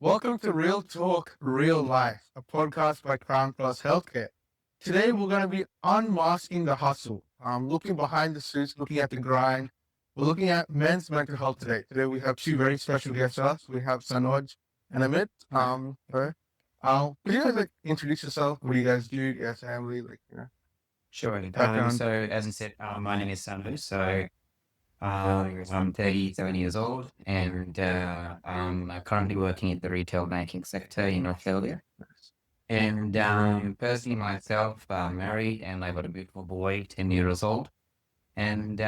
Welcome to Real Talk, Real Life, a podcast by Crown Plus Healthcare. Today we're going to be unmasking the hustle, looking behind the suits, looking at the grind. We're looking at men's mental health today. Today we have two very special guests with us. We have Sanoj and Amit. Could you guys introduce yourself? What do you guys do? Your family, Sure. background. So as I said, my name is Sandu. I'm 37 years old and I'm currently working in the retail banking sector in Australia. And personally myself, I'm married and I've got a beautiful boy, 10 years old. And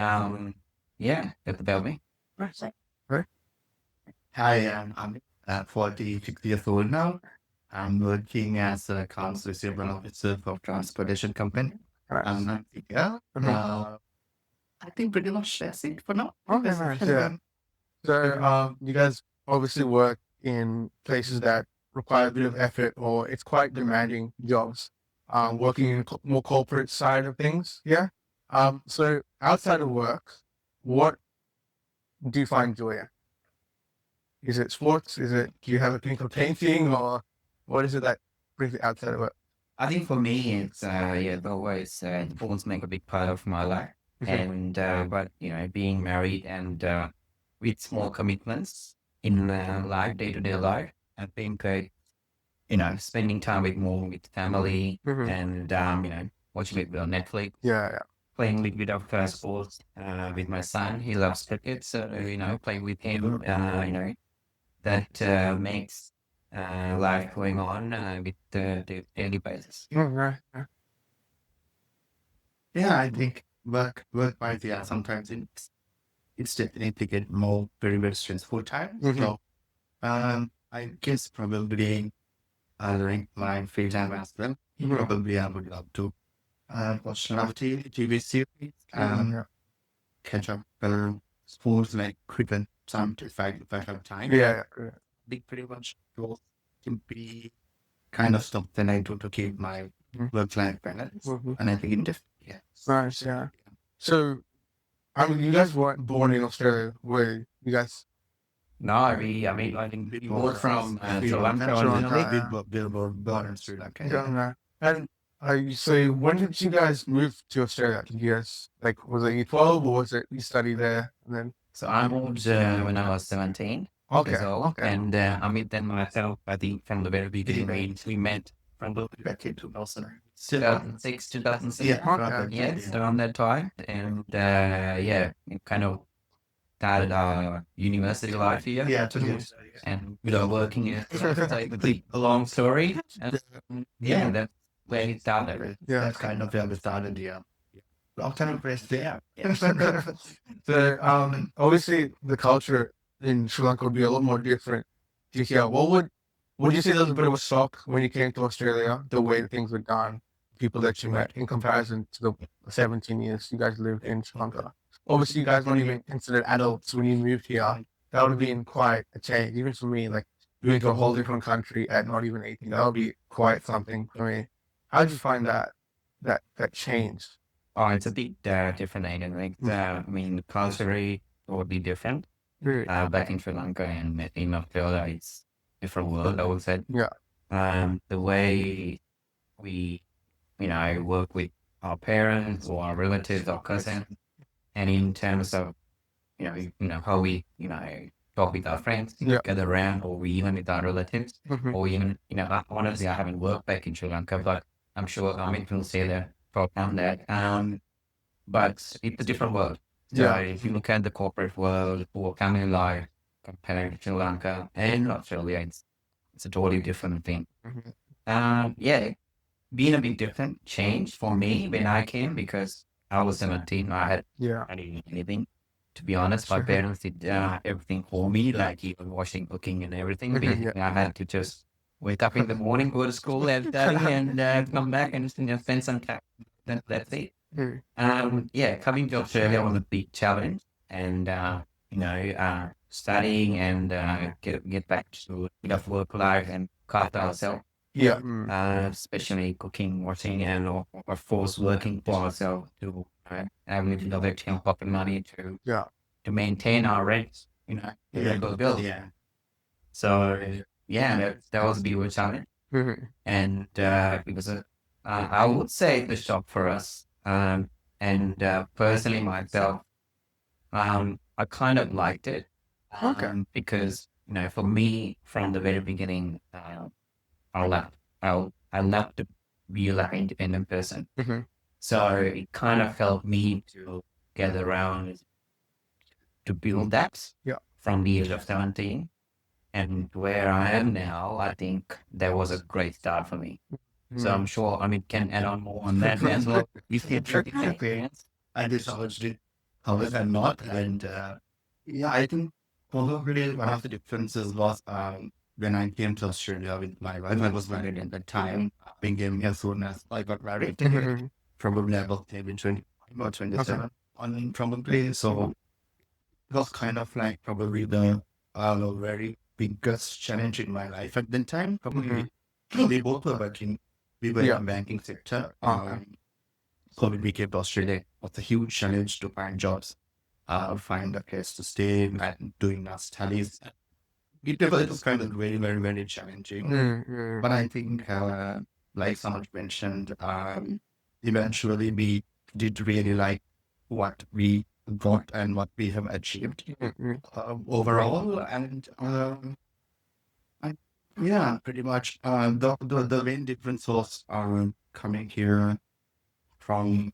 yeah, that's about me. Right. Hi, I'm 46 years old now. I'm working as a accounts receivable officer for transportation company. Yeah. I think pretty much that's it for now. Okay, nice. Yeah. So, you guys obviously work in places that require a bit of effort, or it's quite demanding jobs. Working in more corporate side of things. Yeah. So outside of work, what do you find joy in? Is it sports? Do you have a thing for painting, or what is it that brings you outside of work? I think for me, it's always sports make a big part of my life. And but being married and with small commitments in life, day-to-day life, I think spending time with family and watching it on Netflix, Yeah. playing a little bit of sports with my son. He loves cricket, so playing with him, that makes life going on with the daily basis. Right. Yeah, I think work-wise, yeah, sometimes it's definitely get more very stressful time. So, I guess probably during my free time as well, probably I would love to watch a lot of TV series, Yeah. catch up sports like cricket, some if I have time. Yeah. Big pretty much those can be kind of stuff that I do to keep my work-life balance. And I think yeah. Nice. Yeah. So, you guys weren't born in Australia, were you guys? No, I think we both from Sri Lanka Sri Lanka, originally. Billboard born in Sri Lanka. Yeah. And so when did you guys move to Australia? Did you guys was it U12 or was it you studied there and then? So I moved when I was 17 Okay. years old, Okay. and Amit and myself, I think from the very beginning, we met from Back in 2000. 2006, 2007. Yeah. Yes, around that time. And it kind of started our university life here. Yeah, 2 years. And working here. It's like a long story. And that's where it started. Yeah. That's kind of where we started, yeah. Long time press there. So obviously the culture in Sri Lanka would be a lot more different to here. Would you say there was a bit of a shock when you came to Australia, the way that things were done, people that you met in comparison to the 17 years you guys lived in Sri Lanka? Obviously you guys weren't even considered adults when you moved here. That would have been quite a change, even for me, like moving to a whole different country at not even 18. That would be quite something for me. How did you find that change? Oh, it's a bit different, Aiden. Culturally, it would be different. Back in Sri Lanka and in Australia, it's different world, I would say. Yeah. The way we, work with our parents or our relatives or cousins, and in terms of, how we, talk with our friends, gather around, or we even with our relatives, or even, honestly, I haven't worked back in Sri Lanka, but I'm sure Amit will say that, talk on that. But it's a different world. So Yeah. if you look at the corporate world or family life compared to Sri Lanka and Australia, it's a totally different thing. Being a bit different changed for me when I came because I was 17. I didn't do anything. To be honest, my parents did everything for me, like even washing, cooking, and everything. Basically, I had to just wake up in the morning, go to school, and study, and come back and spend some time. That's it. Coming to Australia was a big challenge, and studying and get back to work life and carve ourselves. Yeah. Especially cooking, washing, and or force working for ourselves to have a little bit of extra pocket money to maintain our rents. Those bills. Yeah. So yeah, that was a bit of a challenge. Mhm. And it was I would say a shock for us. And personally myself, I kind of liked it. Okay. Because, for me, from the very beginning, I left. I left to be like an independent person. Mhm. So it kind of helped me to get around to build that Yeah. from the age of 17. And where I am now, I think that was a great start for me. So I'm sure, can add on more on that as well. You can experience. I discharged it, however, not. And yeah, I think probably one of the differences was when I came to Australia with my wife. I was married at the time. Being came as soon as I got married. Mhm. Probably about maybe 20 or 27. On probably so it was kind of like probably the very biggest challenge in my life at the time. Probably we both were working. We were Yeah. in the banking sector. Okay. So when we came to Australia, it was a huge challenge to find jobs, find a place to stay, and doing our studies. It was kind of very, very, very challenging. Mhm. But I think, like someone mentioned, eventually we did really like what we got and what we have achieved Mhm. overall. And I, yeah, pretty much the main difference was coming here from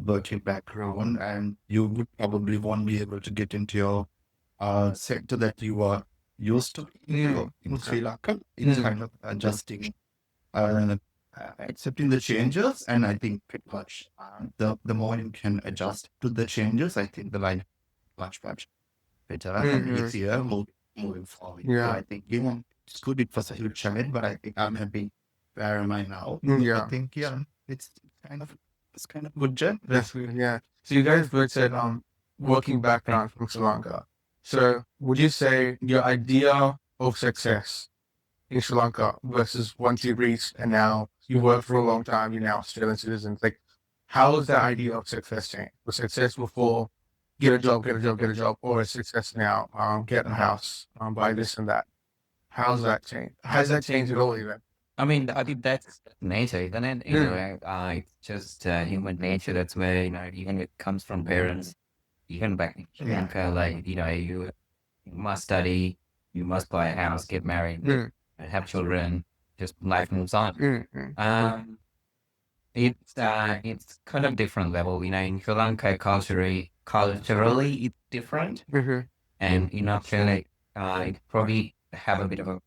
working background, and you would probably won't be able to get into your sector that you are used to in Sri Lanka. It's kind of adjusting, uh, accepting the changes, and I think pretty much the more you can adjust to the changes, I think the life much better and easier moving forward. So Yeah. I think it's good. It was a huge challenge, but I think I'm happy where am I now. Yeah. I think it's kind of good job. That's good. Yeah. So you guys both said working background from Sri Lanka. So would you say your idea of success in Sri Lanka versus once you reached and now you worked for a long time, you're now Australian citizens, like how is the idea of success changed? Was success before get a job, get a job, get a job, or is success now get a house, buy this and that? How's that changed? Has that changed at all even? I think that's nature, isn't it? It's just human nature. That's where, even it comes from parents, even back in Sri Lanka, like, you must study, you must buy a house, get married, and have children, just life moves on. Um, it's kind of different level, in Sri Lanka culturally it's different. And in Australia, it probably have a bit of a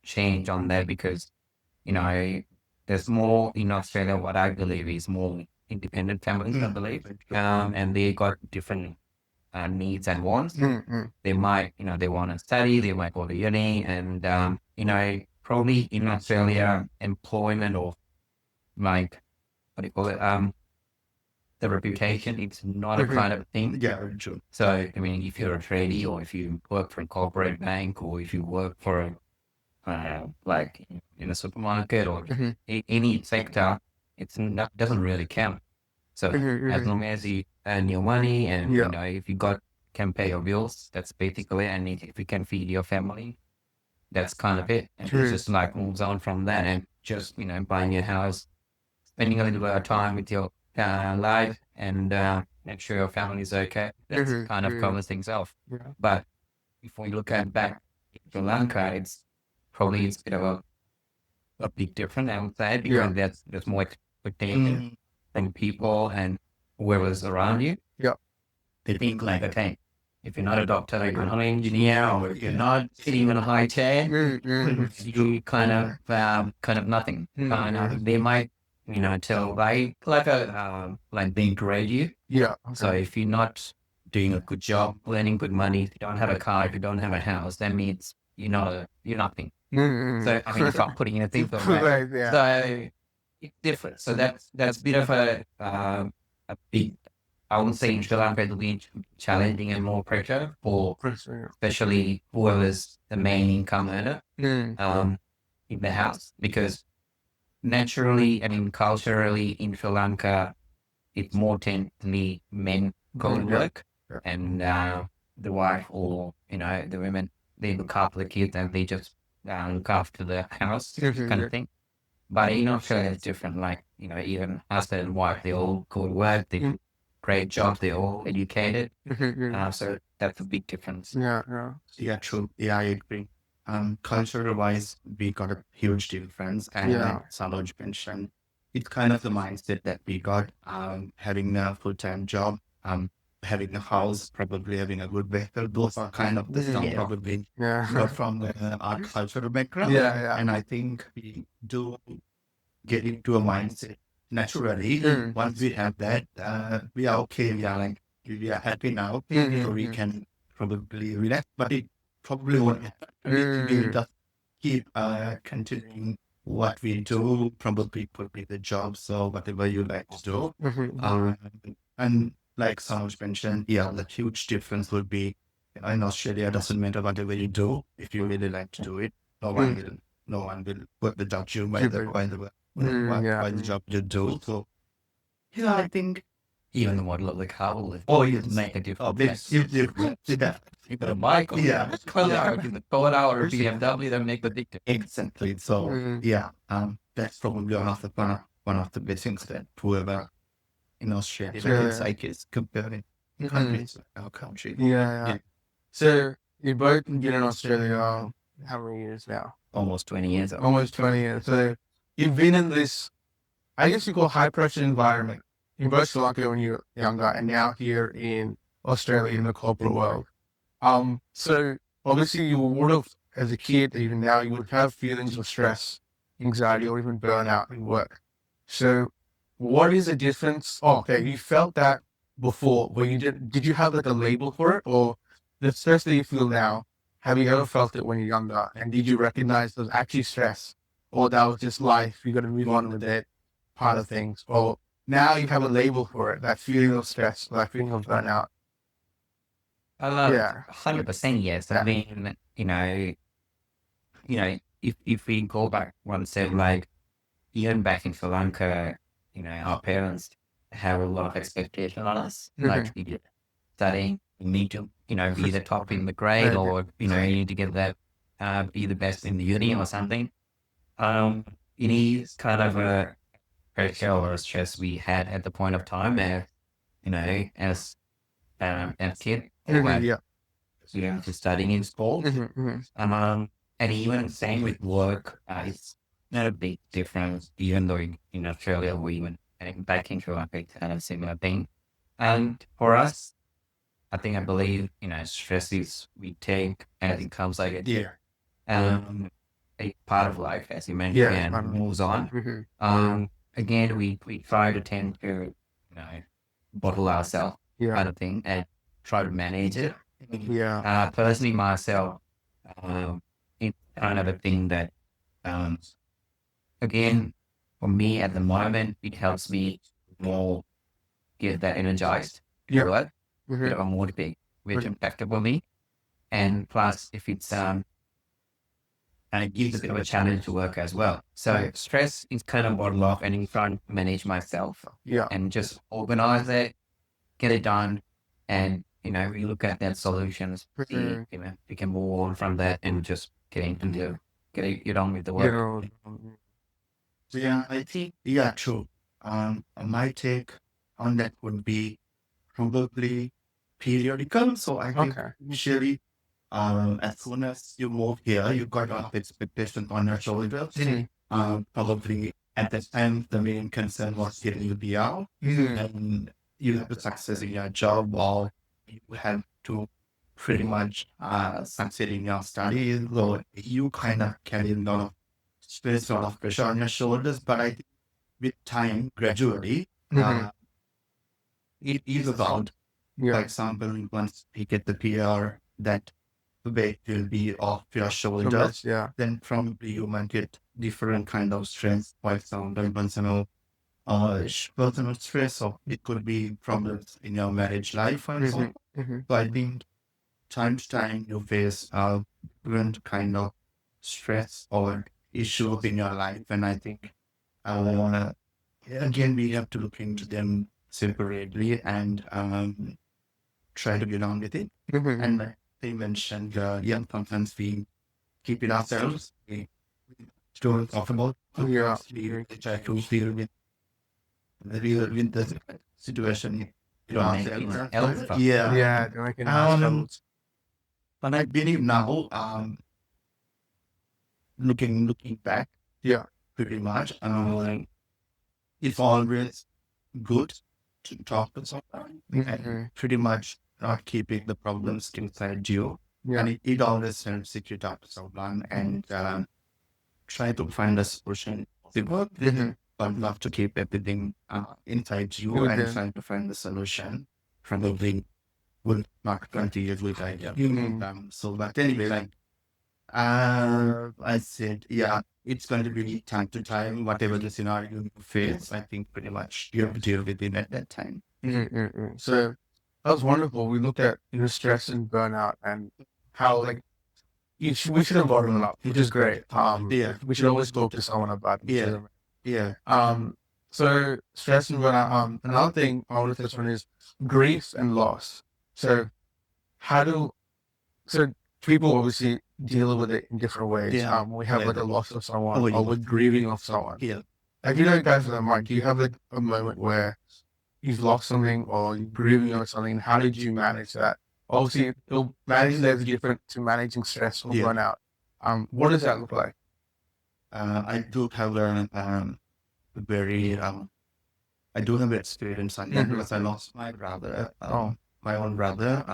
change on that because, there's more in Australia, what I believe is more independent families, I believe. And they got different needs and wants. They might, they want to study, they might go to uni, and, probably in Australia, employment or like, what do you call it? The reputation, it's not a kind of thing. Yeah, very true. So, if you're a tradie or if you work for a corporate bank or if you work for like in a supermarket or any sector, it's not doesn't really count. So as long as you earn your money and if you can pay your bills, that's basically it. And if you can feed your family, that's kind of it. And it's just like moves on from that and just buying your house, spending a little bit of time with your life and make sure your family is okay. That's kind of covers things off. But if we look at back in Sri Lanka, it's a bit of a big difference, I would say, because there's more expectation from people and whoever's around you. Yeah. They think like, okay, if you're not a doctor, you're not an engineer, or if you're not sitting in a high chair, you kind of nothing. They might, tell like being grade you. Yeah. So if you're not doing a good job, earning good money, if you don't have a car, if you don't have a house, that means you're nothing. So start putting in a thing that way. Right, yeah. So it's different. So that's a bit of a big, I would say in Sri Lanka it'll be challenging and more pressure for especially whoever's the main income earner in the house, because naturally, culturally in Sri Lanka, it's more tend to be men go to work and the wife or the women, they look after the kids and they just look after the house Mhm, kind yeah. of thing. But in Australia, it's different. Like, even husband and wife, they all go to work, they do great job, they're all educated. So that's a big difference. Yeah, yeah. Yeah, true. Yeah, I agree. Cultural wise, we got a huge difference. And Yeah. like Saloj mentioned, it's kind of the mindset that we got, having a full-time job, having a house, probably having a good vehicle. Those are kind of the stuff Yeah. probably Yeah. got from our cultural background. Yeah, yeah. And I think we do get into a mindset naturally. Once we have that, we are okay. We are happy now, so we can probably relax. But it probably won't happen. We will just keep continuing what we do. Probably could be the job, so whatever you like to do. And like Sanoj mentioned, yeah, the huge difference would be in Australia. Doesn't matter whatever you do, if you really like to do it, no one will put the judge you by the by the job you do. So yeah, I think Even the model of the car will yes, make a difference. this is different. Yeah, You got a bike or Yeah. a car, or a Toyota or a BMW, that make the big difference. exactly. So yeah, that's probably one of the best things that whoever in Australia, Sure. it's like it's comparing countries, our country. Yeah. Yeah. So you both been in Australia how many years now? Almost 20 years old. Almost 20 years. So you've been in this, I guess you call high pressure environment in both Sri Lanka when you were younger and now here in Australia in the corporate world. So obviously you would have, as a kid, even now, you would have feelings of stress, anxiety, or even burnout in work. So what is the difference? Oh, okay, you felt that before, but did you have like a label for it? Or the stress that you feel now, have you ever felt it when you're younger? And did you recognize it was actually stress? Or that was just life, you gotta move on with it, part of things? Or now you have a label for it, that feeling of stress, that feeling of burnout. I love Yeah. 100% yes. I mean, if we go back one step, like even back in Sri Lanka, our parents have a lot of expectation on us. Like you get studying, you need to, be the top in the grade, or you need to get that, be the best in the uni or something. It is kind of a pressure or a stress we had at the point of time there, as kid, like Yeah. to studying in school. And even same with work, it's not a big difference, even though in Australia we went back in Sri Lanka, it's kind of similar thing. And for us, I believe, stress is we take as it comes like Yeah. a part of life, as you mentioned, Yeah. and moves on. Again, we try to tend to, bottle ourselves Yeah. kind of thing and try to manage it. Yeah. Personally, myself, it's kind of a thing that, again, for me at the moment, it helps me more get that energized to Yeah. work, get more motivated, which impacted for me. And plus, if it's, and it gives a bit of a challenge to work as well. So stress is kind of bottled off and in front manage myself Yeah. and just organize it, get it done, and we look at that solutions, see, we can move on from that and just get on with the work. Yeah, I think, yeah, true. My take on that would be probably periodical. So I think initially, as soon as you move here, you got a lot of expectations on your shoulders. Probably at that time, the main concern was getting you the out, and you have to success in your job, or you have to pretty much succeed in your studies. So you kind of carry a lot of stress, a lot of pressure on your shoulders. But I think with time, gradually, it eases out. For example, once you get the PR, that weight will be off your shoulders. Yeah. Then probably you might get different kind of stress. For example, personal stress, or it could be problems in your marriage life and so on. So I think time to time you face different kind of stress or issues in your life, and I think again we have to look into them separately and try to get on with it. And like they mentioned, sometimes we keep it ourselves. We don't talk about. Yeah. We try to deal with the situation Don't make ourselves. it alpha. Yeah. Yeah, they're making hospitals. But I believe now, looking back, Yeah. pretty much, it's always good to talk to someone and pretty much not keeping the problems inside you. Yeah. And it always helps if you talk to someone and try to find a solution. But not to keep everything inside you Within. and trying to find the solution. Probably will not continue with idea. So, but anyway, like I said, yeah, it's going to be time to time, whatever the scenario you face. I think pretty much you have to deal with it at that time. So that was wonderful. We looked at stress and burnout and how like we should have brought them up, which is great. Yeah. We should always talk to someone about it. Yeah. Yeah. So stress and burnout. Another thing I want to touch on is grief and loss. So so people obviously deal with it in different ways. Yeah. We have like a loss of someone, Oh, yeah. or with grieving of someone. Yeah. Like, you know, guys, Mike, do you have like a moment where you've lost something or you're grieving over something? How did you manage that? Obviously, managing that is different to managing stress or Yeah. burnout. What does that look like? I do have a very I do have experience on that because I lost my brother, my own brother,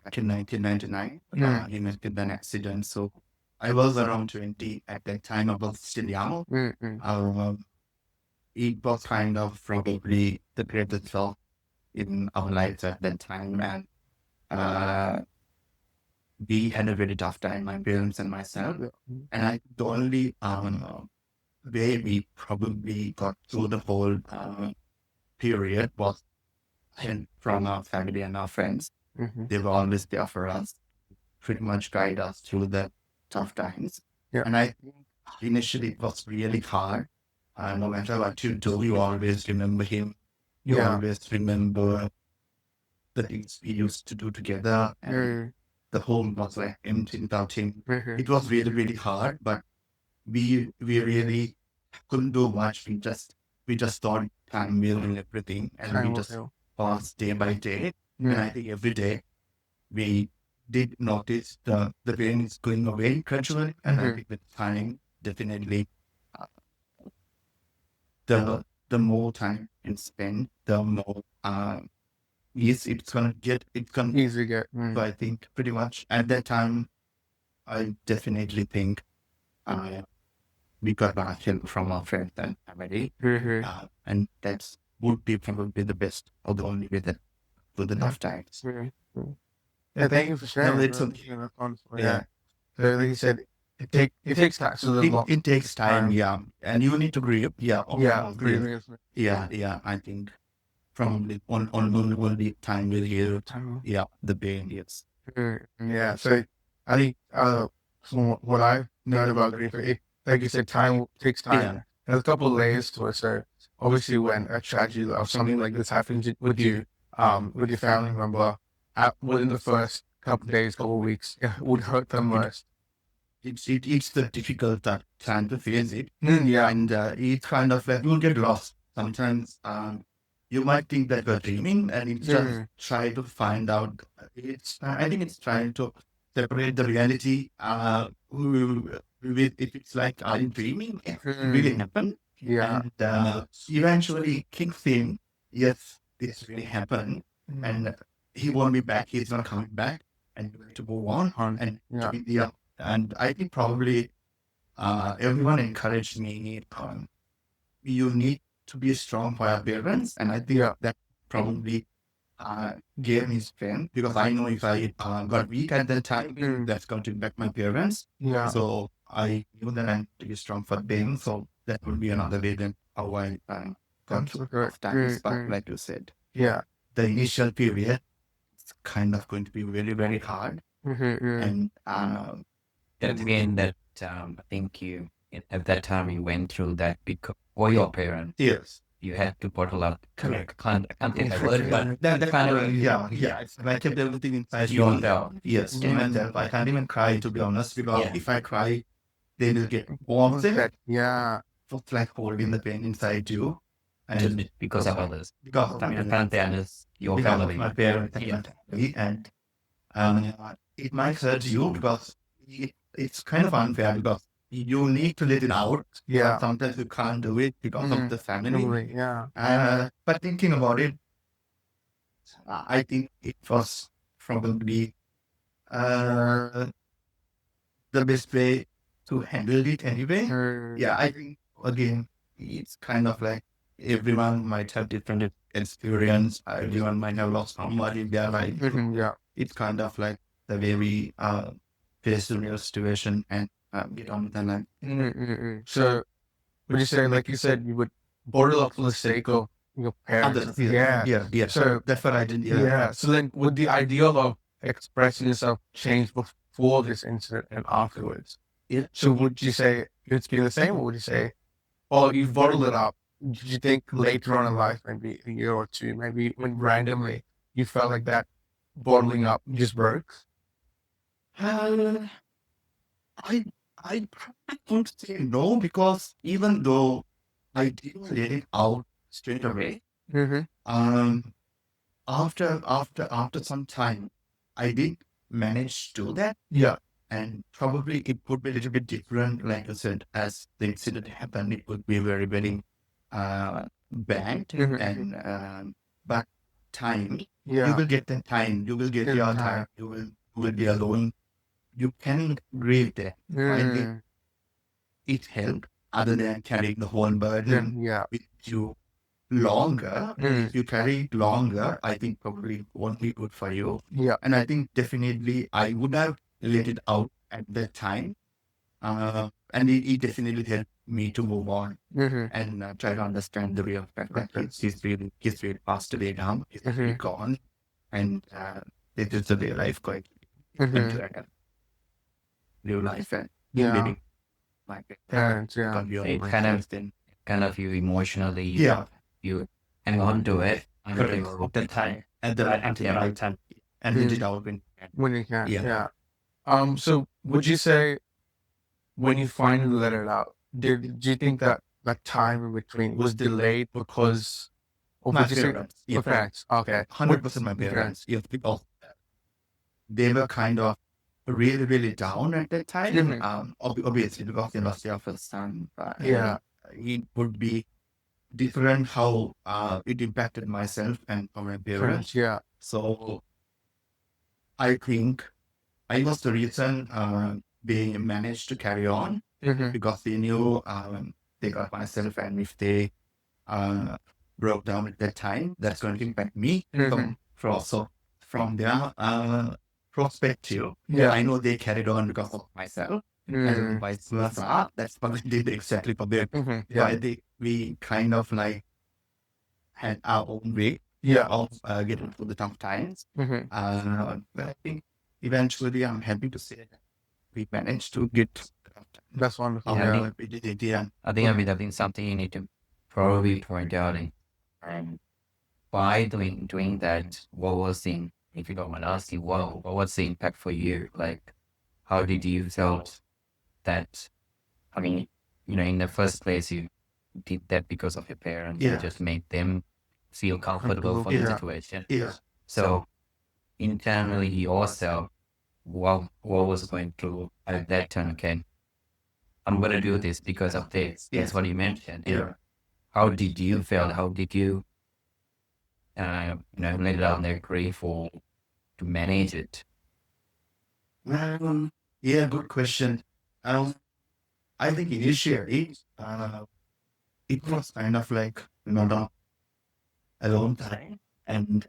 back in 1999. He met with an accident. So I was around 20 at that time. I was still young. It was kind of probably the greatest shock in our lives at that time. And we had a very tough time, my parents and myself. And the only way we probably got through the whole period was from our family and our friends. They were always there for us, pretty much guide us through the tough times. Yeah. And I think initially it was really hard. No matter what you do, you always remember him. You always remember the things we used to do together. And the home was like empty without him. It was really, really hard, but we really couldn't do much. We just thought time will and everything, and we just passed day by day. And I think every day we did notice the pain is going away gradually, and I think with time, definitely, the more time you spend, the more easy it's gonna get. It's gonna easy to get. So I think pretty much at that time, I definitely think we got help from our friends and family, and that's would be probably the best or the only way that for the tough times. Yeah, thank you for sharing. No, it's okay. Yeah. So like you said, it takes time. So it takes time, yeah, and you need to grieve, yeah, grieving. yeah. I think probably on only time will heal, yeah, the pain, yes. Yeah. So I think from what I've known about grief, like you said, time takes time. Yeah. There's a couple of layers to it. So obviously, when a tragedy or something like this happens with you, with your family member, within the first couple of days, couple of weeks, it would hurt them most. It's the difficult time to face it. Yeah. And it's kind of like you'll get lost. Sometimes you might think that you're dreaming, and it's just try to find out. I think it's trying to separate the reality with if it's like, are you dreaming? It really happened. Yeah. And eventually kicks in, yes, this really happened. And he won't be back. He's not coming back. And you have to move on. And I think probably everyone encouraged me. You need to be strong for your parents, and I think that probably gave me strength, because I know if I got weak at that time, that's going to impact my parents. Yeah. So I knew that I need to be strong for them. So that would be another way than how I got through tough times. But like you said, yeah, the initial period is kind of going to be very, very hard. And again, that I think you at that time you went through that because for your parents. Yes. you had to bottle up. Correct. I can't say that word, but That kind of yeah. I kept everything inside yourself. Yes, to myself. I can't even cry, to be honest, because Yeah. if I cry, they will get warm. Yeah. It's like holding the pain inside you, and Just because of others. because of I can't say others, your because of family. my parents and Yeah. my family, and it might hurt you because it's kind of unfair because you need to let it out. Yeah. But sometimes you can't do it because of the family. Totally, yeah. But thinking about it, I think it was probably the best way to handle it anyway. Yeah, I think again, it's kind of like everyone might have different experience. Everyone might have lost somebody in their life. Yeah. It's kind of like the way we face the real situation and get on with the life. So, would you say, like you said, you would bottle up for the sake of your parents? Others, yeah. So That's what I did. yeah. So then, would the ideal of expressing yourself change before this incident and afterwards? Yeah. So would you say it's been the same, or would you say, oh, you bottled it up? Did you think later on in life, maybe a year or two, maybe when randomly you felt like that bottling up just broke? I probably won't say no because even though I didn't let it out straight away, after some time, I did manage to do that. Yeah. And probably it would be a little bit different, like I said, as the incident happened, it would be very, very bad. And but time, you will get the time, you will get your time, you will be alone. You can grieve that. It helped other than carrying the whole burden with you longer. If you carry it longer, I think probably it won't be good for you. Yeah. And I think definitely I would have let it out at that time. And it definitely helped me to move on and try to understand the real fact that he's really passed away now. He's really gone. And it is the real life going into a real life and living my Parents, yeah. It kind of you emotionally, you hang on to it until at the time, at the right time, and let it out when you can. Yeah. So would you say when you finally let it out, do you think that that time in between was delayed because of my what you say? parents. Your parents. Okay. 100% my parents. Yes, because they were kind of really, really down at that time. Obviously, because they lost their first son. It would be different how it impacted myself and my parents. Yeah. So I think I was the reason they managed to carry on because they knew they got myself, and if they broke down at that time, that's going to impact me. From their perspective, I know they carried on because of myself, and vice versa. That's what they did exactly for them. But we kind of like had our own way of getting through the tough times. But I think eventually, I'm happy to say that we managed to get. That's wonderful. I think that's been something you need to probably point out. And by doing that, what was the, if you don't mind asking, what was the impact for you? Like, how did you felt that? I mean, in the first place, you did that because of your parents. You just made them feel comfortable for the situation. So internally yourself, what was going through at that time? Okay, I'm going to do this because of this. That's what you mentioned. How did you feel? How did you, let it out there, grief or to manage it? Good question. I think initially, it was kind of like not a long time, and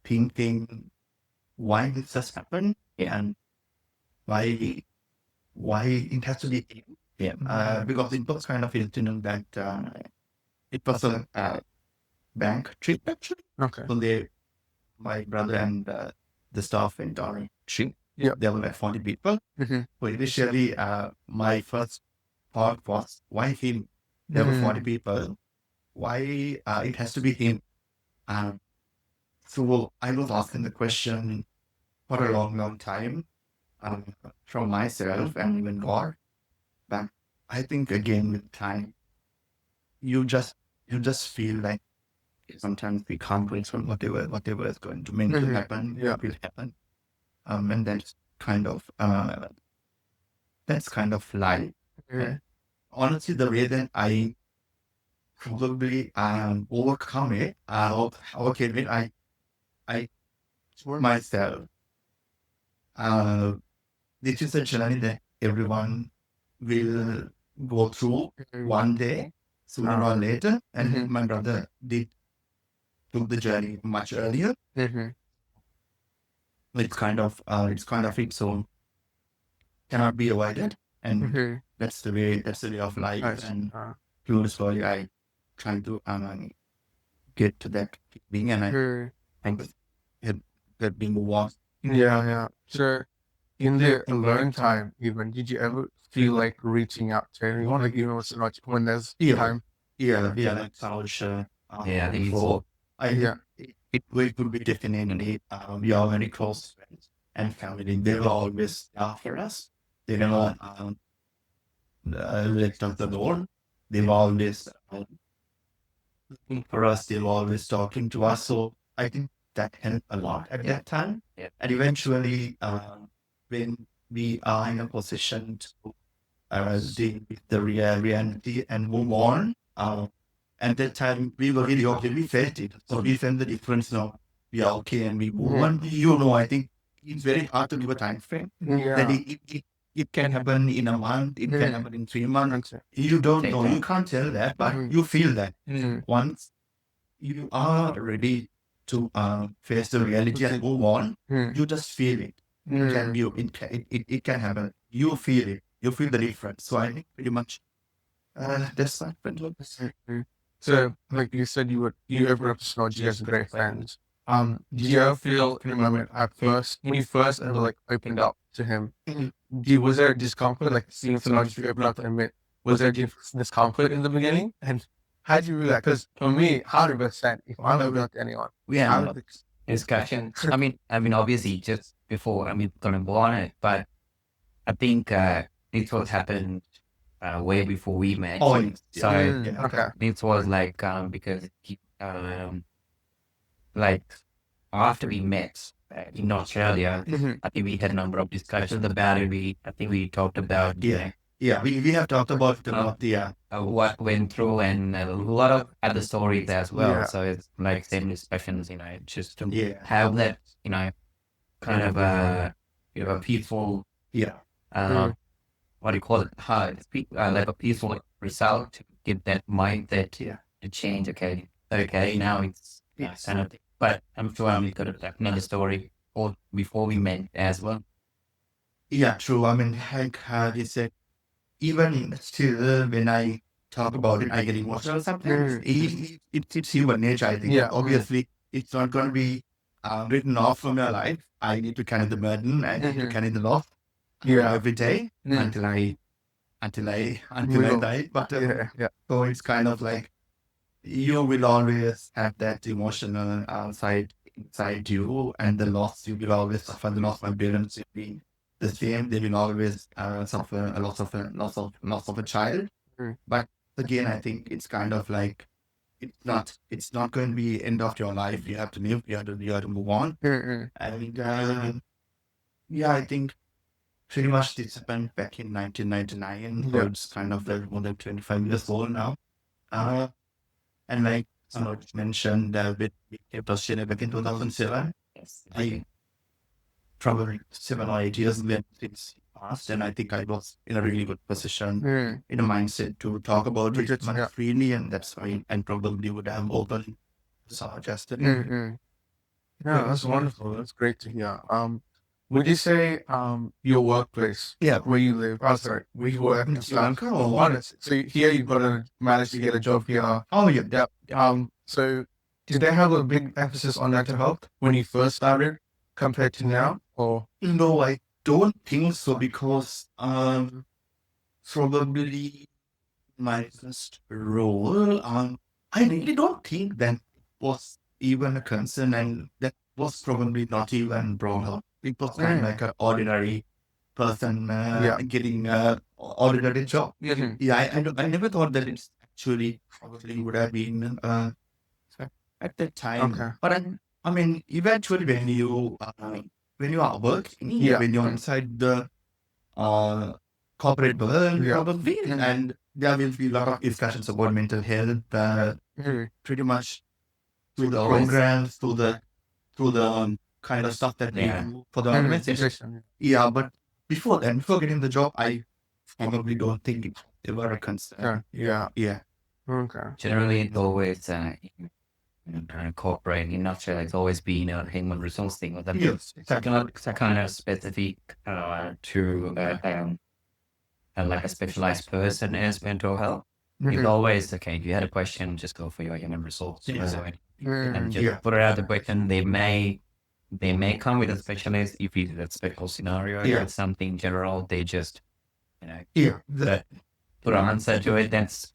thinking why this has happened and why it has to be because it was kind of incident that it was a bank trip actually. Okay. So my brother and the staff went on a trip. There were like 40 people. So initially, my first thought was, why him? There were 40 people. why it has to be him. So I was asking the question for a long time from myself and even God. But I think again with time, you just feel like sometimes we can't control whatever is going to mean to happen, Yeah. will happen. And that's kind of life. And honestly, the way that I probably overcome it, overcame it, I told myself, this is a journey that everyone will go through one day, sooner or later. And my brother took the journey much earlier. It's kind of its own, cannot be avoided, and that's the way of life. Nice. And slowly I try to get to that being, and I think that being was. Yeah. So in the alone time, even, did you ever feel like reaching out to anyone, like even when there's time? Like Saush, Yeah, I think it's all. it would be definitely we are very close friends and family. They will always for us. They never let us alone. They were always looking for us. They were always talking to us. So I think that helped a lot at that time. Yeah. And eventually, when we are in a position to deal with the reality and move on, at that time we were really okay. We felt it. So we felt the difference now. We are okay and we move on. I think it's very hard to give a time frame. That it can happen in a month, it can happen in 3 months. You don't know, you can't tell that, but you feel that. Once you are ready to face the reality and move on, you just feel it. It can happen. You feel it. You feel the difference. So I think pretty much that's what happened. So, like you said, you opened up to Snodge, you guys are great friends. Did you ever feel in a moment at first, when you first ever like opened up to him, was there discomfort, like seeing Snodge, you open up to him, was there discomfort in the beginning? And how did you react? Because for me, 100%, if I'm opening up to anyone, We had a discussion. I mean, obviously, just before, gonna go on it, but I think this was happened way before we met. So okay. it was like because he, like after we met in Australia, I think we had a number of discussions about it. I think we talked about we have talked about what went through and a lot of other stories as well. Yeah. So it's like same discussions, just to have that, kind of a peaceful, what do you call it? Like a peaceful result to get that mindset to change. Okay, now it's kind of. But I'm sure I'm gonna have another story or before we met as well. Yeah, true. I mean, like he said, even still, when I talk about it, I get emotional sometimes. It's human nature, I think. Yeah. Obviously, it's not going to be written off from your life. I need to carry the burden. I need to carry the loss every day until I die. But so it's kind of like you will always have that emotional side inside you, and the loss you will always suffer. The loss of my parents will be the same. They will always suffer a loss of a child. But again, I think it's kind of like it's not going to be end of your life. You have to live. You have to move on. And I think pretty much this happened back in 1999. So it's kind of like more than 25 years old now. And like Snodge mentioned, with Australia back in 2007. I probably 7 or 8 years since past, and I think I was in a really good position, in a mindset to talk about it much freely, and that's why I probably would have opened suggested. Yeah, that's wonderful. That's great to hear. Would you say your workplace, where you live, where you work in Sri Lanka, or what? So here you've got to manage to get a job here. So did they have a big emphasis on mental health when you first started compared to now? Or no, I don't think so, because probably my first role I really don't think that was even a concern, and that was probably not even brought up. It was kind of like an ordinary person getting ordinary job. Yeah, I never thought that it's actually probably would have been at that time. Okay. But I mean, eventually when you are working, when you're inside the corporate world, probably, and there will be a lot of discussions about mental health, pretty much through the programs, through the kind of stuff that they do for the organization. Yeah, but before getting the job, I probably don't think it's ever a concern. Yeah. Okay. Generally, it's always kind of corporate in Australia. It's always been a human resource thing. Or that Yes, it's kind of specific to like a specialized person as mental health. It's always okay. If you had a question, just go for your human resource and just put it out the question. They may come with a specialist if it's a special scenario. If it's something general, they just put an answer to it. That's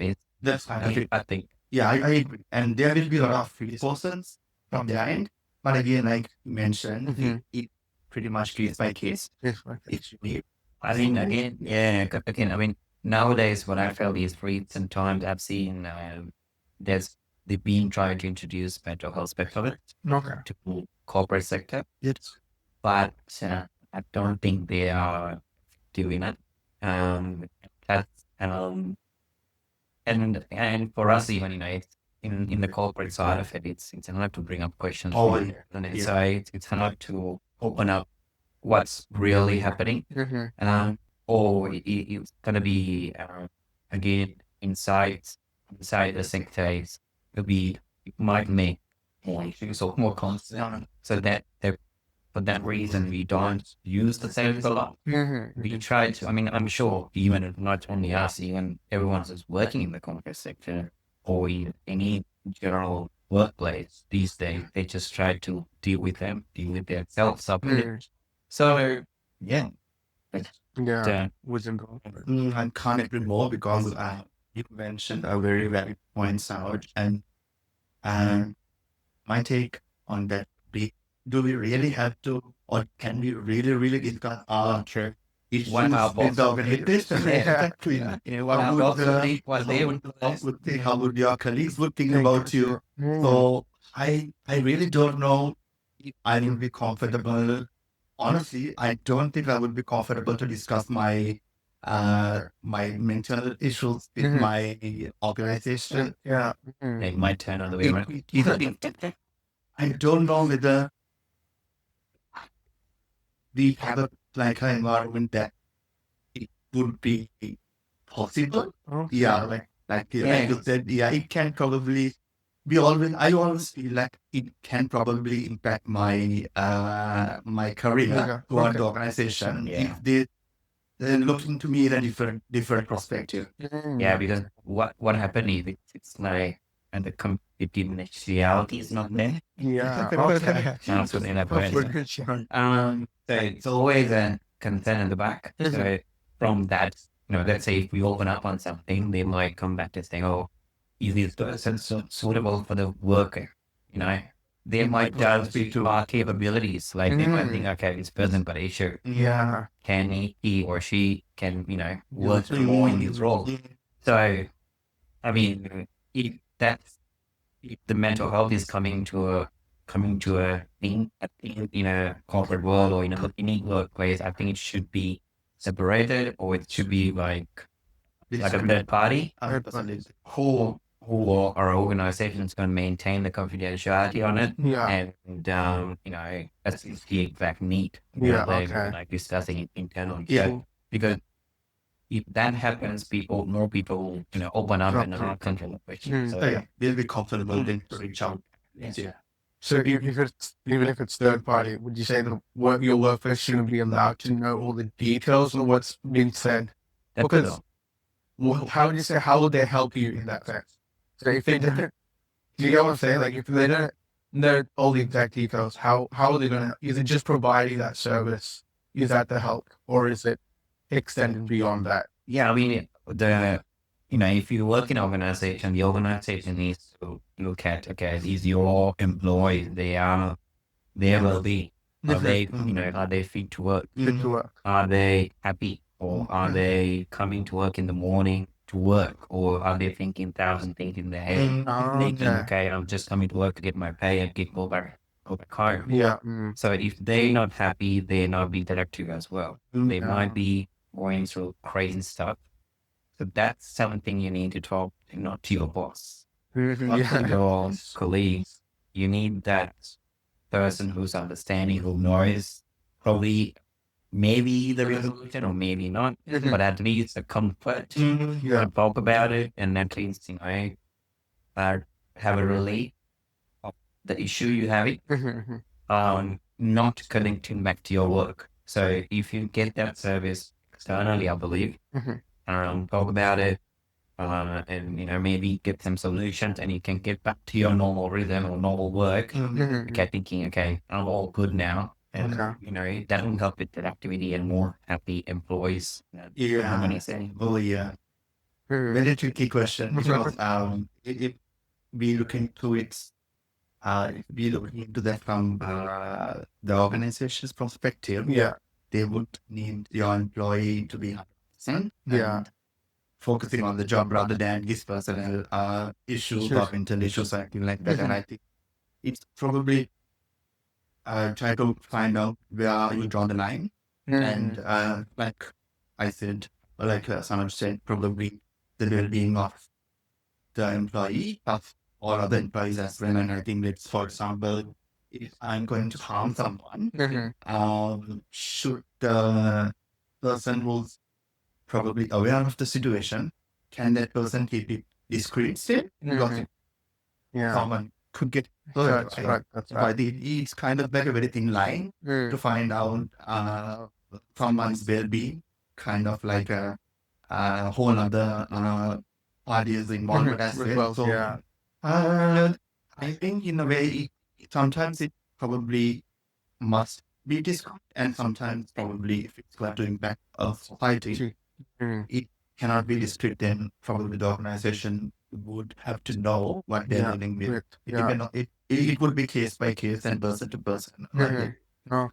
I think. Yeah, I agree. And there will be a lot of resources from their end. But again, like you mentioned, it pretty much case by case. It's really, I mean, again, I mean, nowadays what I felt is recent times I've seen they've been trying to introduce mental health specialists to corporate sector. Yes. But I don't think they are doing it. That's and for us even, in the corporate side of it, it's hard to bring up questions. Oh, and so it's hard to open up what's really happening. Or it's gonna be again inside the sector. It might make more issues or more concern. So that for that reason we don't use the sales a lot. We try to. I mean, I'm sure even not only us, even everyone who's working in the corporate sector or in any general workplace these days, they just try to deal with themselves up. So yeah. Was involved. I can't agree more because you mentioned a very valid points out, and my take on that do we really have to, or can we really discuss our issues with the organization? Exactly. What they would think, how would your colleagues would think about you? So I really don't know if I will be comfortable. Honestly, I don't think I would be comfortable to discuss my my mental issues with my organization. They might turn on the way around. I don't know whether we have a like an environment that it would be possible. Like you said, it can probably be I always feel like it can probably impact my my career toward the organization if they're looking to me in a different perspective. Yeah, because what happened is it's like and the confidentiality is not there. So in that way, so it's always a concern in the back. So from that, let's say if we open up on something, they might come back to say, "Oh, is this person suitable for the worker?" They might judge to our capabilities. Like they might think, "Okay, this person got an issue. Can he or she can work more in this role?" So, I mean, if the mental health is coming to a thing in a corporate world or in any workplace, I think it should be separated, or it should be like a third party who our organization is going to maintain the confidentiality on it. And that's the exact need. Like discussing it internally. Because if that happens, more people, open up and are control questions. So they'll be comfortable then to reach out. So even if it's third party, would you say that your workplace shouldn't be allowed to know all the details of what's being said? Because how would you say, how would they help you in that sense? So if they didn't, do you get what I'm saying? Like if they don't know all the exact details, how are they gonna? Is it just providing that service? Is that the help, or is it extended beyond that? Yeah, I mean if you work in an organization, the organization needs to look at, okay, these your employees, they are their well-being. Are they, are they fit to work? Fit to work. Are they happy? Or are they coming to work in the morning to work? Or are they thinking thousand things in their head? Thinking, okay, I'm just coming to work to get my pay and go back home. Yeah. So if they're not happy, they're not being productive as well. They might be going through crazy stuff. So that's something you need to talk, not to your boss, not to your colleagues. You need that person who's understanding, who knows probably maybe the resolution or maybe not, but at least a comfort to talk about it, and at least, have a relief of the issue you have, not connecting back to your work. So if you get that service externally, I believe, talk about it, and maybe get some solutions, and you can get back to your normal rhythm or normal work. Okay, thinking, okay, I'm all good now, and that will help with productivity and more happy employees. Yeah. Oh, yeah. Very tricky question because if we look into it, if we look into that from the organization's perspective, they would need your employee to be 100%, and focusing on the job rather than his personal issues or mental issues or anything like that. And I think it's probably try to find out where you draw the line. And like I said, like Sanoj said, probably the well-being of the employee, of all other employees as well. And I think that's, for example, if I'm going to harm someone, should the person who's probably aware of the situation, can that person keep it discreet still? Because someone could get hurt. That's right. It's kind of like a very thin line to find out someone's well-being, kind of like a whole other audience involvement as well. So I think in a way, sometimes it probably must be discussed, and sometimes probably if it's going to impact a society, it cannot be discreet. Then probably the organization would have to know what they're dealing with. It would be case by case and person to person. Right?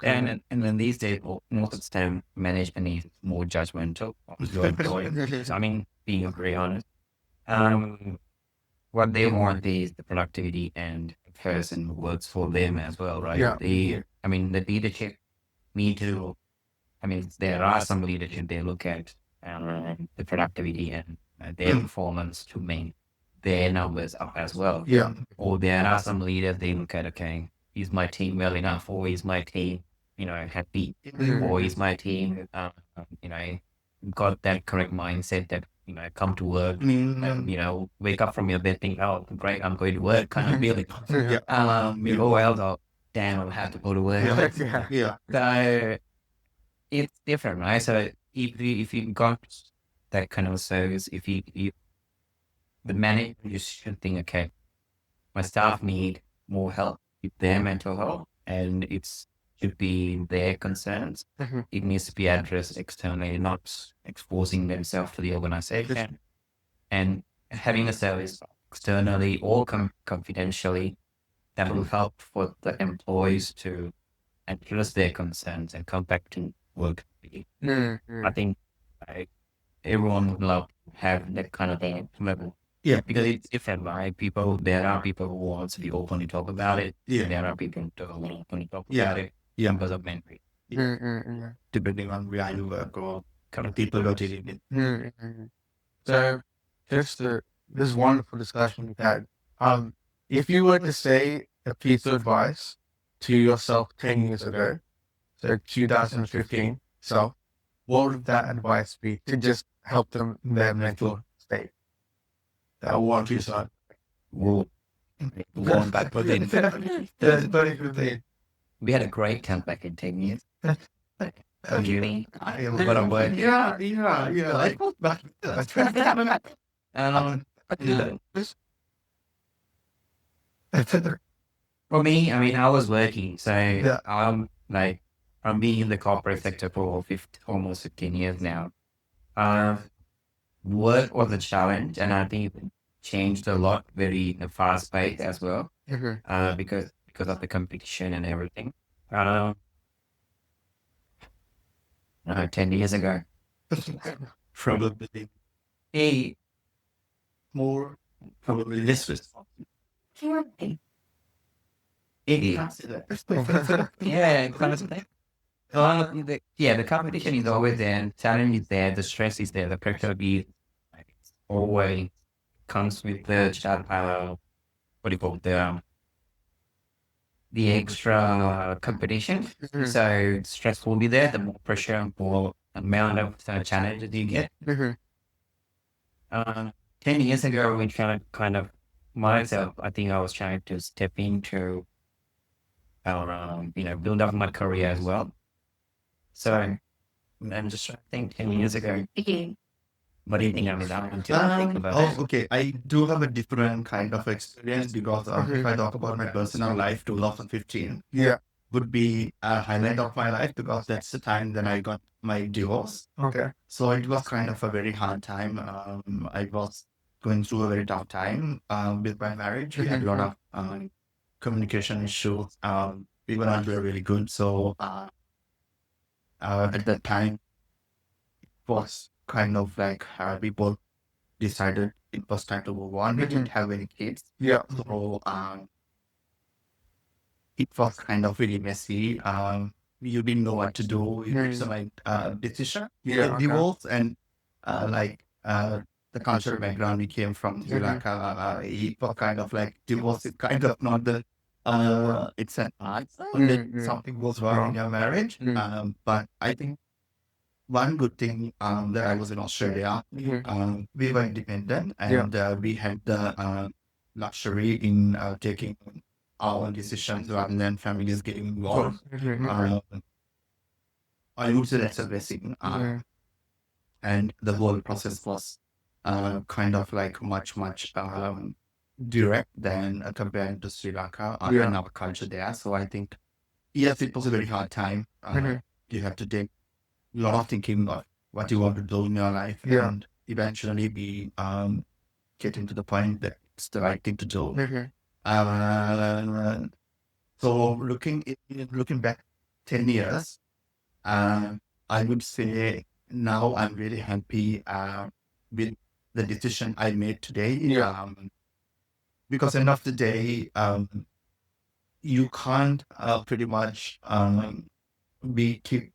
And then these days, most of the time, management is more judgmental of your employees. So, I mean, being very honest, what they want is the productivity and the person who works for them as well, right? The leadership need to, there are some leadership they look at the productivity and their performance to make their numbers up as well. Or there are some leaders they look at, okay, is my team well enough, or is my team, happy, or is my team, got that correct mindset that, come to work, and, wake up from your bed, think, oh, great, I'm going to work, kind of feeling. You go out, oh, damn, I'll have to go to work. So it's different, right? So if you got that kind of service, if you the manager, you should think, okay, my staff need more help with their mental health, and it's should be their concerns. It needs to be addressed externally, not exposing themselves to the organization. And having a service externally or confidentially that will help for the employees to address their concerns and come back to work. I think everyone would love to have that kind of a level. Because it's different, right? There are people who want to be openly talk about it. There are people who don't want to openly talk about it because of memory. Depending on where you work or kind of people you're dealing with. So, just this wonderful discussion we've had. If you were to say a piece of advice to yourself 10 years ago, so 2015 self, what would that advice be to just help them in their mental state? That one piece of Going back within. That's very good. We had a great camp back in 10 years. Uni. But I'm like, I go back. For me, I was working, so I'm being in the corporate sector for almost 15 years now. work was a challenge, and I think it changed a lot, very in a fast pace as well, because of the competition and everything. Uh, 10 years ago, Probably he more, probably less responsible. he Can't say that. yeah, kind of thing. The competition is always there, the challenge is there, the stress is there, the pressure is always comes with the what do you call it, the extra competition. So stress will be there, the more pressure, more amount of challenges you get. 10 years ago, when kind of myself, I think I was trying to step into build up my career as well. So I'm just trying to think 10 years ago. What do you think I was up until I think about it? Okay. I do have a different kind of experience because if I talk about my personal life, 2015 Yeah. would be a highlight of my life because that's the time that I got my divorce. Okay. So it was kind of a very hard time. I was going through a very tough time with my marriage. We had a lot of communication issues. We were not really good. So at that time, it was kind of like we both decided it was time to move on. We didn't have any kids. Yeah. So it was kind of really messy. You didn't know what to do. It's like decision. Yeah, okay. Divorce and the cultural background we came from Sri Lanka. It was kind of like divorce is kind of not the it's an answer that something goes wrong in your marriage. But I think one good thing that I was in Australia, we were independent and we had the luxury in taking our own decisions rather than families getting involved. I would say that's a blessing. And the whole process was kind of like much direct than compared to Sri Lanka and our culture there. So I think, yes, it was a very hard time. You have to take a lot of thinking of what you want to do in your life and eventually be getting to the point that it's the right thing to do. So looking back 10 years, I would say now I'm really happy with the decision I made today. Because end of the day, you can't pretty much keep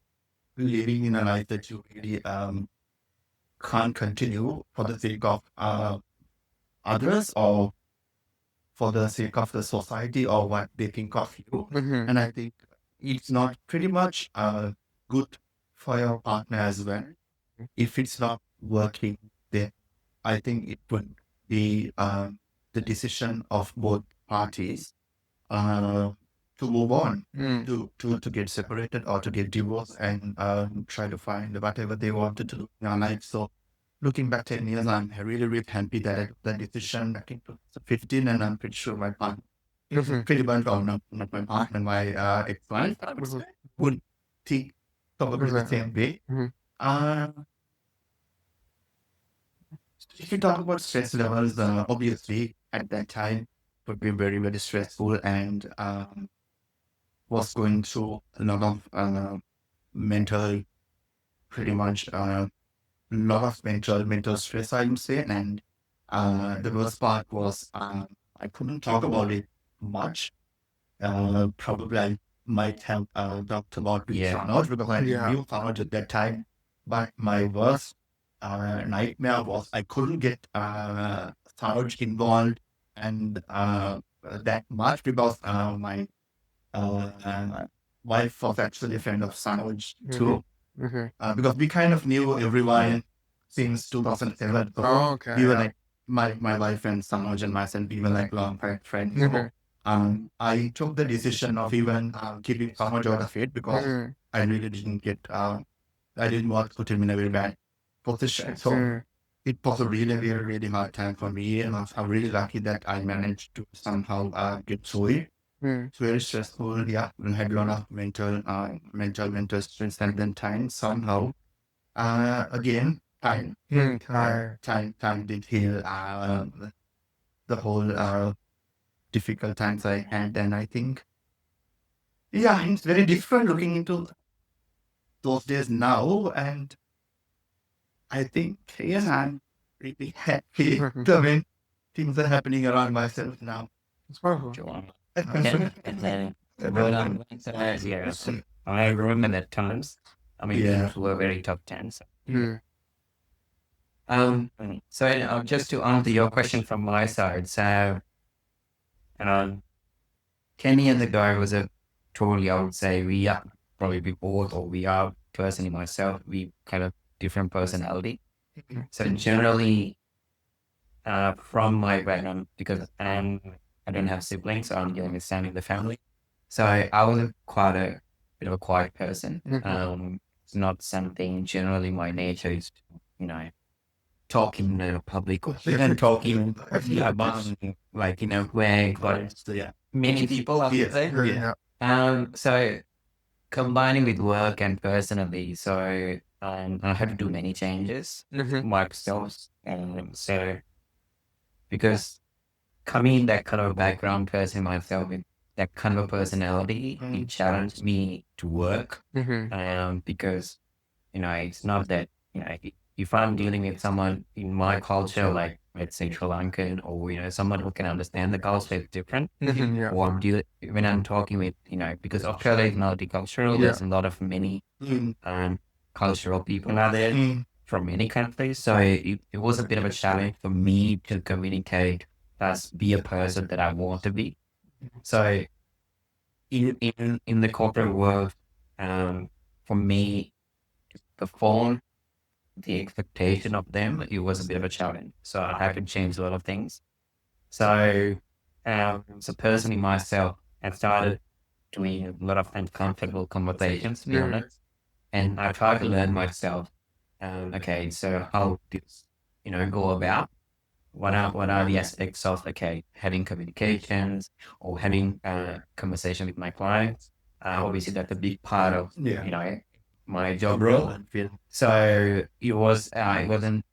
living in a life that you really can't continue for the sake of others or for the sake of the society or what they think of you. And I think it's not pretty much good for your partner as well. If it's not working, then I think it would be the decision of both parties to move on, to get separated or to get divorced and try to find whatever they wanted to do in their life. So looking back 10 years, I'm really happy that I took that decision back in 2015, and I'm pretty sure my partner, pretty much, well, not my partner, my ex-wife, I would say, would think probably the same way. If you talk about stress levels, obviously at that time would be very stressful and was going through a lot of mental, pretty much lot of mental stress, I would say. And the worst part was I couldn't talk about it much. Probably I might have talked about with Sanoj because I knew Sanoj at that time. But my worst nightmare was I couldn't get Sanoj involved and that much because my wife was actually a friend of Sanoj too. Because we kind of knew everyone since 2007. So Oh, okay. we were like, my wife and Sanoj and myself, we were like long friends. So, I took the decision of even keeping Sanoj out of it because I really didn't get, I didn't want to put him in a very bad position. So it was a really hard time for me. And I'm really lucky that I managed to somehow get through it. It's very stressful. Yeah, we had a lot of mental stress at that time. Somehow, again, time did heal the whole difficult times I had, and I think it's very different looking into those days now, and I think I'm really happy the way things are happening around myself now. It's powerful. Sure. Yeah, and then, but yeah, so I remember that times. I mean, those were very tough times. Mm. So just to answer your question from my side, so um, 10 years ago, I was a totally, I would say, we are probably both, or we are personally myself, we kind of different personality. So generally, from my background, because I don't have siblings, so I'm the only son in the family. So I was quite a bit of a quiet person. It's not something generally my nature is, talking in a public or even talking about where got many people out there. So combining with work and personally, so I had to do many changes myself, and so because coming that kind of background person myself with that kind of personality, it challenged me to work. Because it's not that if I'm dealing with someone in my culture, like let's say Sri Lankan, or someone who can understand the culture is different, Yeah. or when I'm talking with because Australia is multicultural, there's a lot of many cultural people out there from many countries, so it was a bit of a challenge for me to communicate as be a person that I want to be. So in the corporate world, for me to perform the expectation of them, it was a bit of a challenge. So I had to change a lot of things. So so personally myself, I started doing a lot of uncomfortable conversations, to be honest, and I tried to learn myself. Okay, so how this go about? What are the aspects of having communications or having conversation with my clients? Obviously, that's a big part of my job role. So it wasn't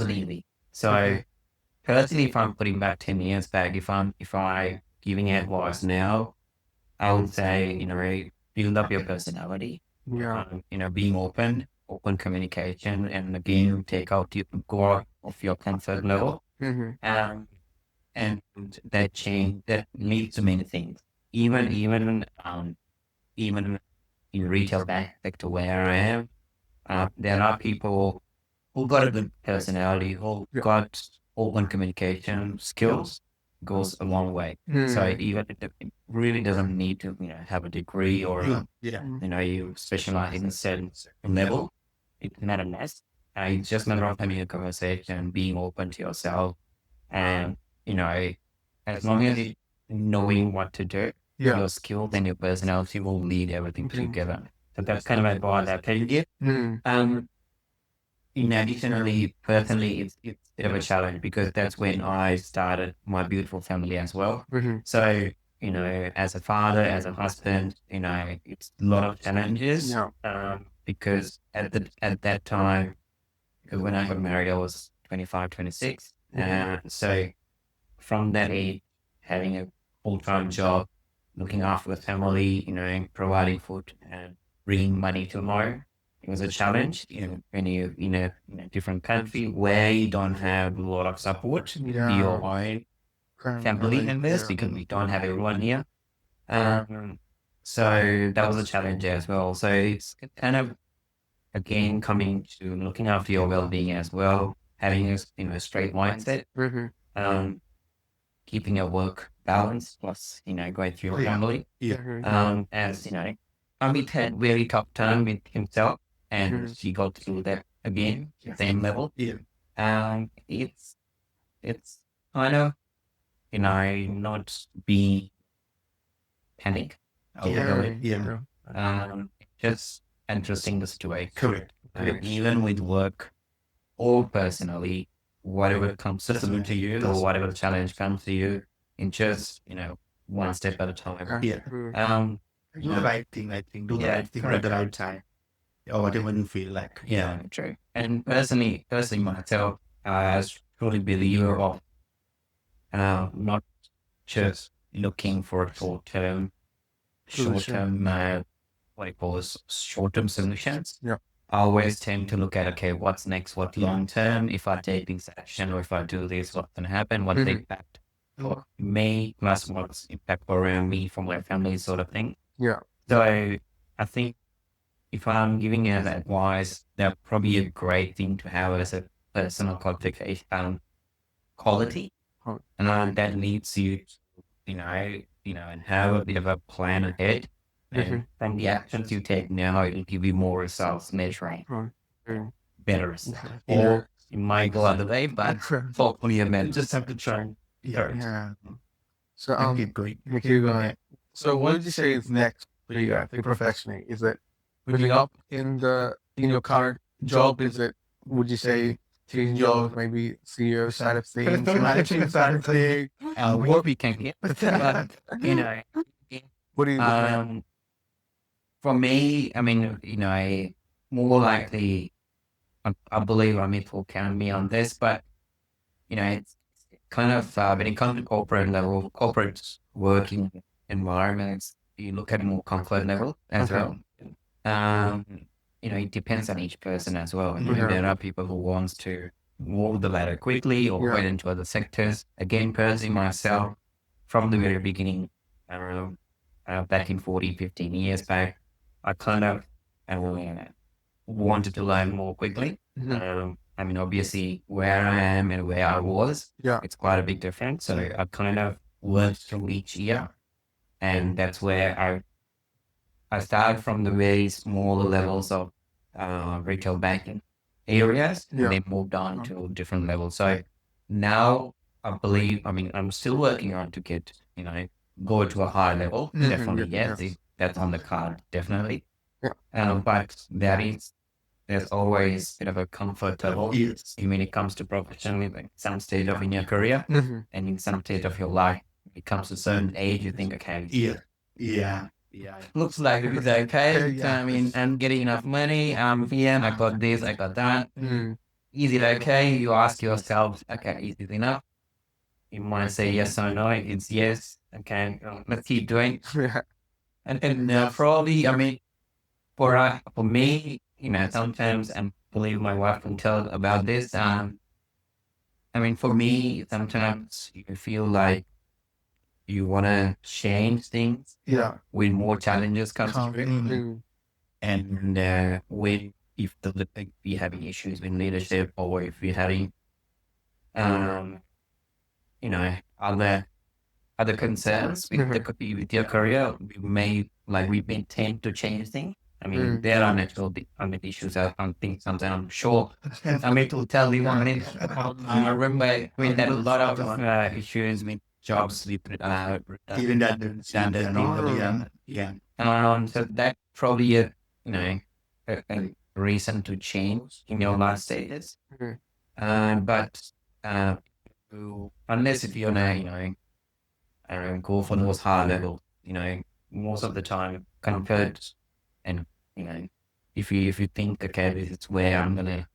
easy. So personally, if I'm putting back 10 years back, if I giving advice now, I would say build up your personality. Yeah. Being open communication, and again go out of your comfort level. Um, and that change that leads to many things. Even in retail bank sector where I am, there are people who got a good personality, who got open communication skills, goes a long way. So even it really doesn't need to have a degree or you specialize in a certain level. It's not a mess. It's just a matter of having a conversation, being open to yourself, and as long as you knowing what to do, Yeah. your skills and your personality will lead everything together. So that's kind of advice I can give. Additionally, personally, it's a bit of a challenge because that's when I started my beautiful family as well. So, as a father, as a husband, it's a lot of challenges. Yeah. Because at that time, because when I got married, I was 25, 26. So from that age, having a full-time job, looking after the family, providing food and bringing money to home, it was a challenge. When you're in a different country where you don't have a lot of support to your own family members, because we don't have everyone here. So that was a challenge as well. So it's kind of again coming to looking after your well-being as well, having a straight mindset, keeping your work balance plus going through your family. As Amit had very tough time with himself, and she got through that again, same level. It's kind of not being panic. Just addressing the situation. Correct. Even with work or personally, whatever comes to you or whatever challenge comes to you, in just one step at a time. Do the right thing, I think. Do the right thing at the right time. or whatever you feel like. Yeah, true. And personally myself, I was truly believer of not just looking for Solution. what you call this, short-term solutions. Yeah. I always tend to look at, okay, what's next, what long term, if I take this action or if I do this, what's going to happen, what's the impact for me, plus what's impact around me for my family, sort of thing. Yeah. So I think if I'm giving you that advice, that's probably a great thing to have as a personal qualification, quality. Oh. And that leads you, and have a bit of a plan ahead. And from the actions you take now, it'll give you more results measuring better results. Or it might go other way, but hopefully you just have to try. Yeah. So Keep going. keep going. So what would you say is next for you, I think, professionally? Is it moving up in your current job? Is it, would you say, changing jobs, maybe CEO side of things, managing side of things? What we can get, but What do you for me, I mean, more likely, I believe, people count me on this, but it's kind of when it comes to corporate level, corporate working environments, you look at more comfort level as well. It depends on each person as well. There are people who wants to move the ladder quickly or went into other sectors. Again, personally, myself, from the very beginning, I don't know, back in 15 years back, I kind of wanted to learn more quickly. Obviously, where I am and where I was, it's quite a big difference. So I kind of worked through each year, and that's where I started from the very smaller levels of retail banking areas, and then moved on to different levels. So now I believe, I'm still working on to get, go to a higher level. Definitely, yes, that's on the card, definitely. But there's always a bit of a comfort level when it comes to professionally, like some stage of in your career and in some stage of your life. It comes to a certain age, you think, okay, Yeah. looks like it's okay. I'm getting enough money. I'm here. I got this. I got that. Is it okay? You ask yourself, okay, is it enough? You might say yes or no. It's yes. Okay, let's keep doing. And probably, for me, sometimes, and believe my wife can tell about this. For me, sometimes you feel like you want to change things. With more challenges comes through. And if we're having issues with leadership, or if we're having, other concerns with your career, we may tend to change things. There are natural issues. I think sometimes, I'm sure, to tell you, I remember we had a lot of issues with jobs with Even that standard thing. so that's probably a reason to change in your life status. But unless if you're go for those high level, most of the time comfort, and if you think, okay, this is where I'm gonna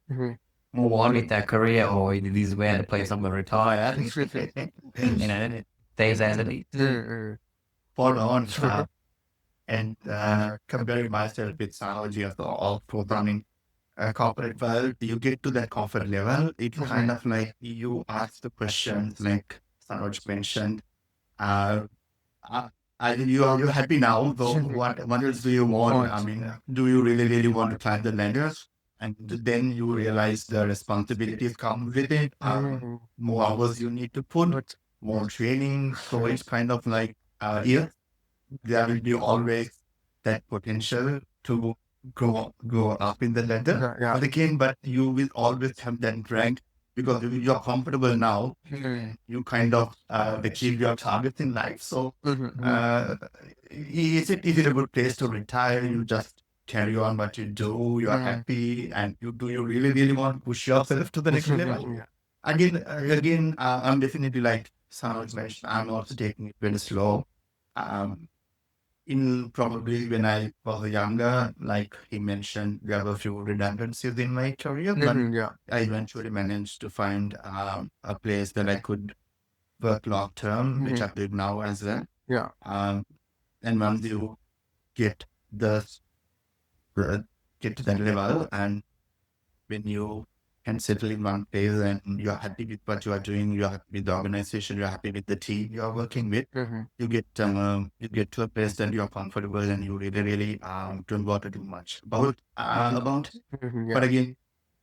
move on with that career, or this is where the place I'm gonna retire, it stays as it is. Spot on. And comparing myself with psychology of all programming corporate world, you get to that comfort level. It's kind of like you ask the questions like Saroj mentioned. You're happy now, though. What else do you want? Do you really want to climb the ladders? And then you realize the responsibilities come with it. More hours you need to put, more training. So it's kind of like, there will be always that potential to go up in the ladder. But you will always have that drag because you're comfortable now. You kind of achieve your targets in life. So is it a good place to retire? You just carry on what you do. You are happy, and do you really want to push yourself to the next level? Again, I'm definitely like Sanoj mentioned. I'm also taking it very slow. in probably when I was younger, like he mentioned, there were a few redundancies in my career, but Yeah. I eventually managed to find a place that I could work long term, which I did now as well. Yeah. And once you get the get to that level, and when you can settle in one place and you're happy with what you are doing, you're happy with the organization, you're happy with the team you're working with, you get to a place that you're comfortable and you really don't want to do much about it. But again,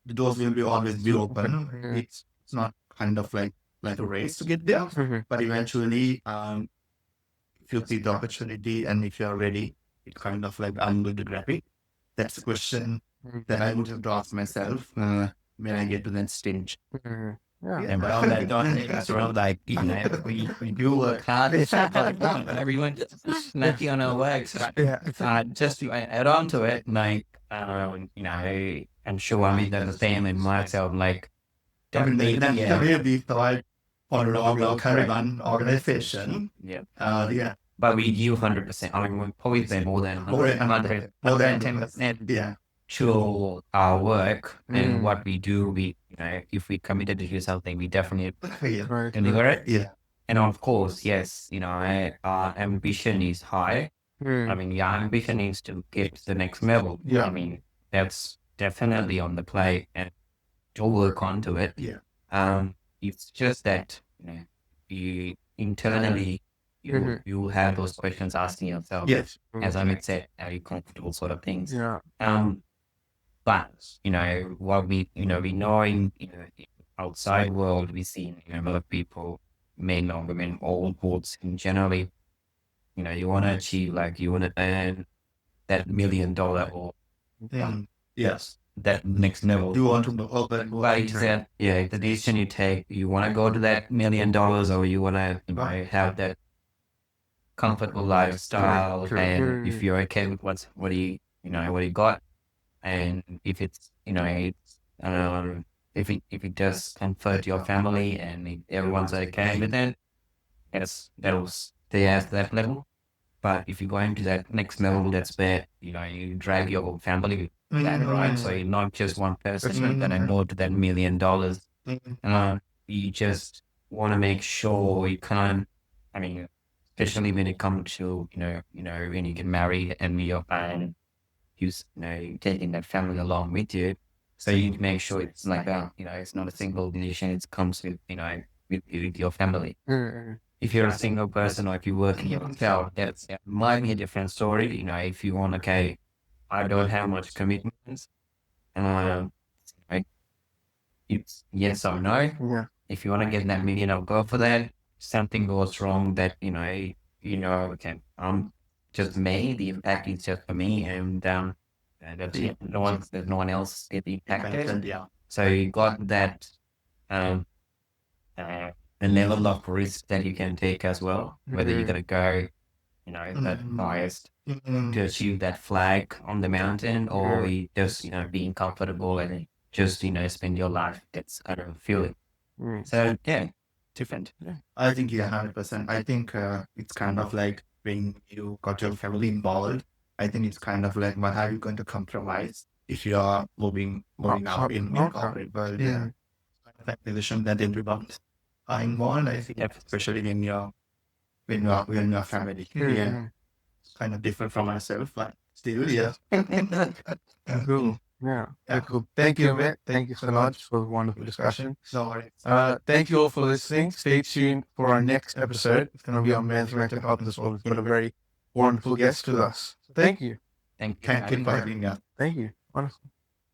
the doors will be always be open. It's not kind of like a race to get there, but eventually, if you see the opportunity and if you're ready, it's kind of like I'm going to grab it. That's the question that I would have to ask myself when I get to that stage. Yeah. And around that, it's around like, we do work hard. It's not like, everyone just snacking on our works. Yeah. Just to add on to it, like, I'm sure I mean, that's the same in myself, like, I mean, definitely, that's really like for a long Caribbean organization. yeah. Yeah. But we give 100%. I mean, we probably say more than 100%. More than 10%. Yeah. To our work and what we do, if we committed to do something, we definitely Right. deliver it. Yeah. And of course, yes, our ambition is high. I mean, your ambition is to get to the next level. Yeah. I mean, that's definitely on the plate and to work onto it. Yeah. It's just that, you internally, you have those questions asking yourself. Yes. As Amit said, are you comfortable sort of things. Yeah. But what we know in outside world, we see a lot of people, men or women, all boards in generally, you want to achieve, like, you want to earn that $1 million or Yes. that next level. You want to open. Like that, yeah, the decision you take, you want to go to that $1 million, or you want to have that comfortable lifestyle, and if you're okay with what you got. And if it's, if it does comfort your family and if everyone's okay with it, yes, that'll stay at that level. But if you're going to that next level, that's where, you drag your whole family with that, right? So you're not just one person that I go to that $1 million. You just want to make sure you can't, I mean, especially when it comes to, when you get married and you're taking that family along with you. So you make sure it's like that, it's not a single decision. It comes with, with your family. If you're a single person or if you're working yourself, that might be a different story. If you want, okay, I don't have much commitments, it's yes or no. Yeah. If you want to get that $1 million, I'll go for that. Something goes wrong that, okay, just me, the impact is just for me, and that's it. There's no one else get impacted. Yeah. So you got that a level of risk that you can take as well, whether you're gonna go, that highest to achieve that flag on the mountain, or you just being comfortable and just spend your life. That's kind of feeling. So yeah, different. I think 100%. I think it's kind of like when you got your family involved. I think it's kind of like, what are you going to compromise if you are moving out in corporate world? Yeah, that position that everyone's involved. I think, especially when you're family. Yeah, it's kind of different from myself, but still, yeah. Cool. Yeah. Cool. Thank you, Amit. Thank you so much for the wonderful discussion. No worries. Thank you all for listening. Stay tuned for our next episode. It's going to be on men's mental health as well. We've got a very wonderful guest with us. Thank you. Thank you. Thank you for having me. Thank you. Wonderful.